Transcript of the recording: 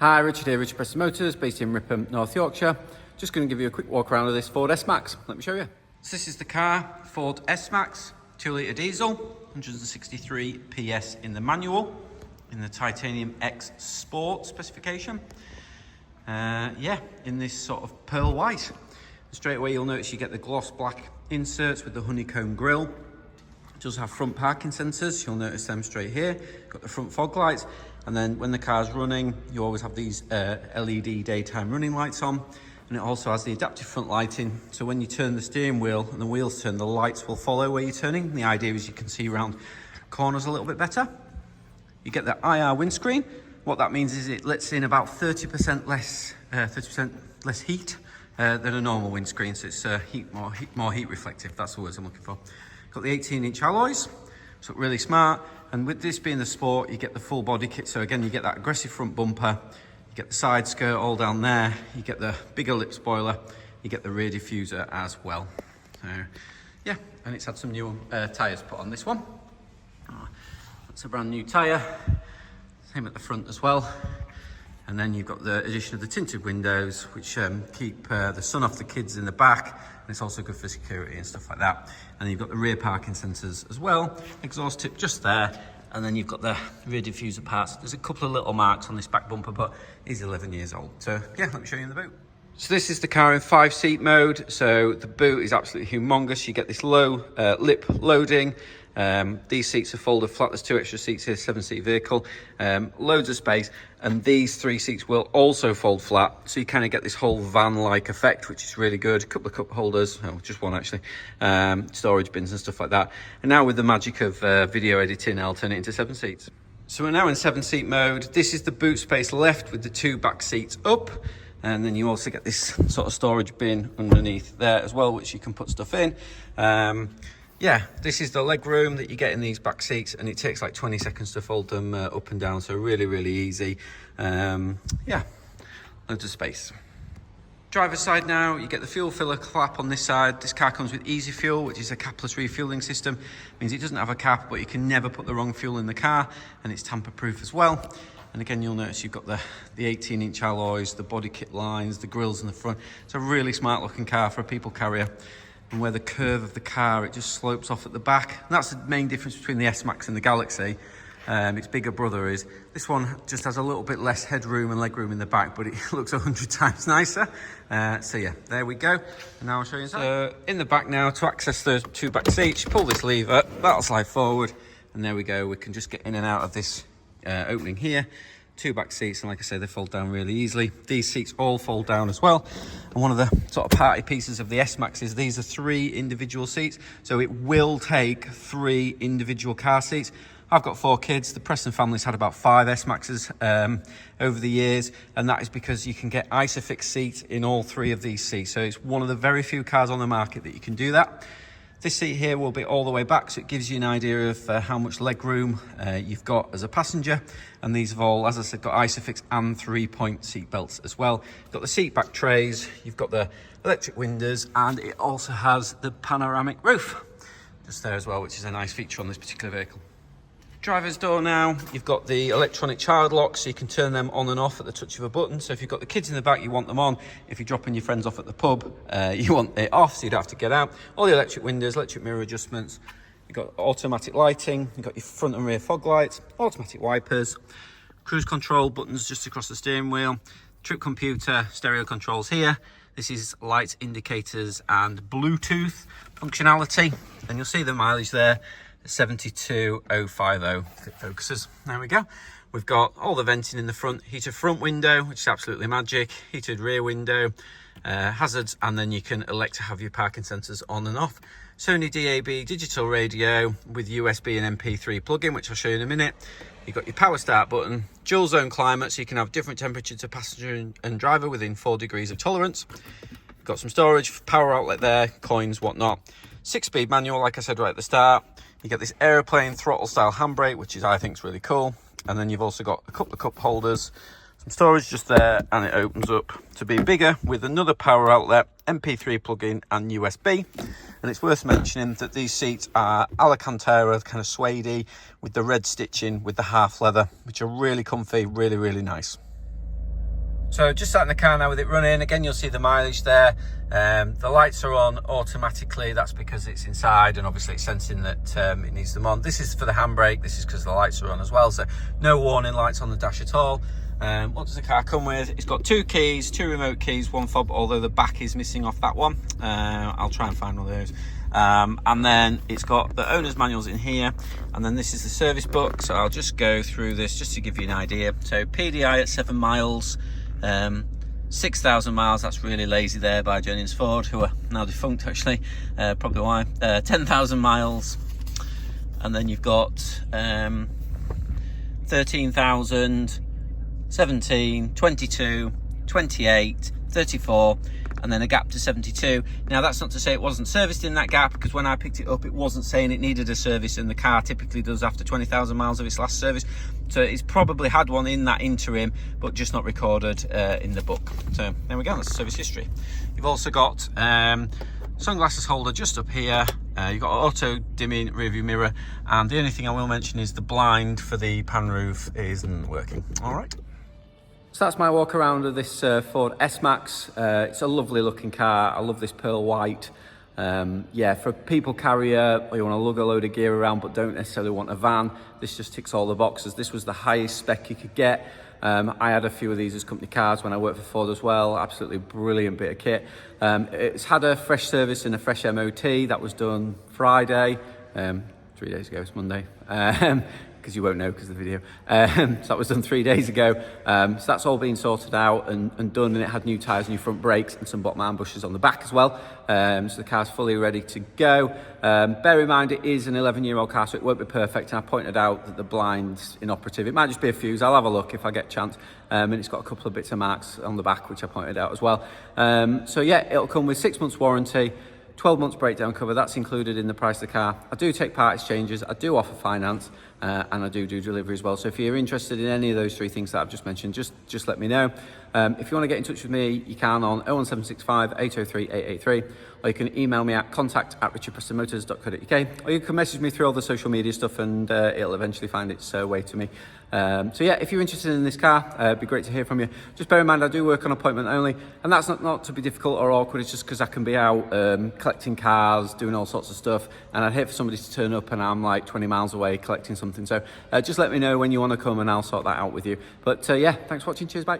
Hi, Richard here, Richard Preston Motors, based in Ripon, North Yorkshire. Just going to give you a quick walk around of this Ford S-Max. Let me show you. So this is the car, Ford S-Max, 2-litre diesel, 163 PS in the manual, in the Titanium X Sport specification. In this sort of pearl white. Straight away you'll notice you get the gloss black inserts with the honeycomb grille. It does have front parking sensors, you'll notice them straight here. Got the front fog lights, and then when the car's running, you always have these LED daytime running lights on. And it also has the adaptive front lighting, so when you turn the steering wheel and the wheels turn, the lights will follow where you're turning. The idea is you can see around corners a little bit better. You get the IR windscreen. What that means is it lets in about 30% less heat than a normal windscreen, so it's more heat reflective. That's the words I'm looking for. Got the 18-inch alloys, so really smart. And with this being the Sport, you get the full body kit. So again, you get that aggressive front bumper, you get the side skirt all down there, you get the bigger lip spoiler, you get the rear diffuser as well. So yeah, and it's had some new tyres put on this one. That's a brand new tyre. Same at the front as well. And then you've got the addition of the tinted windows, which keep the sun off the kids in the back. And it's also good for security and stuff like that. And then you've got the rear parking sensors as well. Exhaust tip just there. And then you've got the rear diffuser parts. There's a couple of little marks on this back bumper, but he's 11 years old. So yeah, let me show you in the boot. So this is the car in 5-seat mode. So the boot is absolutely humongous. You get this low lip loading. These seats are folded flat. There's 2 extra seats here, 7-seat vehicle, loads of space, and these 3 seats will also fold flat, so you kind of get this whole van-like effect, which is really good. A couple of cup holders, just one actually, storage bins and stuff like that. And now with the magic of video editing, I'll turn it into 7 seats. So we're now in 7-seat mode. This is the boot space left with the 2 back seats up. And then you also get this sort of storage bin underneath there as well, which you can put stuff in. Yeah, this is the leg room that you get in these back seats, and it takes like 20 seconds to fold them up and down, so really, really easy. Yeah, loads of space. Driver's side now, you get the fuel filler flap on this side. This car comes with Easy Fuel, which is a capless refueling system. It means it doesn't have a cap, but you can never put the wrong fuel in the car, and it's tamper-proof as well. And again, you'll notice you've got the 18-inch alloys, the body kit lines, the grills in the front. It's a really smart-looking car for a people carrier. And where the curve of the car, it just slopes off at the back. And that's the main difference between the S-Max and the Galaxy. Its bigger brother is, this one just has a little bit less headroom and legroom in the back, but it looks 100 times nicer. So yeah, there we go. And now I'll show you inside. So in the back now, to access the 2 back seats, pull this lever, that'll slide forward. And there we go, we can just get in and out of this opening here. 2 back seats, and like I say, they fold down really easily. These seats all fold down as well. And one of the sort of party pieces of the S-Max is these are 3 individual seats, so it will take 3 individual car seats. I've got 4 kids. The Preston family's had about 5 S-Maxes over the years, and that is because you can get Isofix seats in all 3 of these seats. So it's one of the very few cars on the market that you can do that. This seat here will be all the way back, so it gives you an idea of how much leg room you've got as a passenger. And these have all, as I said, got Isofix and 3-point seat belts as well. You've got the seat back trays, you've got the electric windows, and it also has the panoramic roof just there as well, which is a nice feature on this particular vehicle. Driver's door now, you've got the electronic child lock, so you can turn them on and off at the touch of a button. So if you've got the kids in the back, you want them on. If you're dropping your friends off at the pub, you want it off, so you don't have to get out. All the electric windows, electric mirror adjustments. You've got automatic lighting, you've got your front and rear fog lights, automatic wipers, cruise control buttons just across the steering wheel, trip computer, stereo controls here. This is lights, indicators, and Bluetooth functionality. And you'll see the mileage there. 72,050 fit focuses. There we go. We've got all the venting in the front, heated front window, which is absolutely magic, heated rear window, hazards, and then you can elect to have your parking sensors on and off. Sony DAB digital radio with USB and MP3 plug-in, which I'll show you in a minute. You've got your power start button, dual zone climate, so you can have different temperature to passenger and driver within 4 degrees of tolerance. You've got some storage, power outlet there, coins, whatnot. 6-speed manual, like I said right at the start. You get this aeroplane throttle style handbrake, which I think is really cool. And then you've also got a couple of cup holders, some storage just there, and it opens up to be bigger with another power outlet, MP3 plug-in, and USB. And it's worth mentioning that these seats are Alcantara, kind of suede with the red stitching with the half leather, which are really comfy, really, really nice. So just sat in the car now with it running. Again, you'll see the mileage there. The lights are on automatically. That's because it's inside and obviously it's sensing that it needs them on. This is for the handbrake. This is because the lights are on as well. So no warning lights on the dash at all. What does the car come with? It's got 2 keys, 2 remote keys, 1 fob, although the back is missing off that one. I'll try and find one of those. And then it's got the owner's manuals in here, and then this is the service book. So I'll just go through this just to give you an idea. So PDI at 7 miles, 6,000 miles, that's really lazy there by Jennings Ford, who are now defunct actually, probably why. 10,000 miles, and then you've got 13,000, 17, 22, 28, 34, and then a gap to 72. Now that's not to say it wasn't serviced in that gap, because when I picked it up it wasn't saying it needed a service, and the car typically does after 20,000 miles of its last service. So it's probably had one in that interim, but just not recorded in the book. So there we go, that's the service history. You've also got sunglasses holder just up here. You've got auto dimming rearview mirror, and the only thing I will mention is the blind for the pan roof isn't working. All right. So that's my walk around of this Ford S-Max. It's a lovely looking car. I love this pearl white. Yeah, for a people carrier, or you want to lug a load of gear around but don't necessarily want a van, this just ticks all the boxes. This was the highest spec you could get. I had a few of these as company cars when I worked for Ford as well. Absolutely brilliant bit of kit. It's had a fresh service and a fresh MOT. That was done Friday, 3 days ago, it's Monday. Because you won't know because of the video. So that was done 3 days ago. So that's all been sorted out and done, and it had new tyres, new front brakes, and some bottom arm bushers on the back as well. So the car's fully ready to go. Bear in mind it is an 11-year-old car, so it won't be perfect, and I pointed out that the blind's inoperative. It might just be a fuse. I'll have a look if I get a chance. And it's got a couple of bits of marks on the back, which I pointed out as well. So yeah, it'll come with 6 months warranty, 12 months breakdown cover. That's included in the price of the car. I do take part exchanges, I do offer finance, and I do delivery as well. So if you're interested in any of those 3 things that I've just mentioned, just let me know. If you want to get in touch with me, you can on 01765 803 883, or you can email me at contact@richardprestonmotors.co.uk, or you can message me through all the social media stuff, and it'll eventually find its way to me. So yeah, if you're interested in this car, it'd be great to hear from you. Just bear in mind I do work on appointment only, and that's not to be difficult or awkward. It's just because I can be out collecting cars, doing all sorts of stuff, and I'd hate for somebody to turn up and I'm like 20 miles away collecting something. So just let me know when you want to come and I'll sort that out with you. But yeah, thanks for watching. Cheers, bye.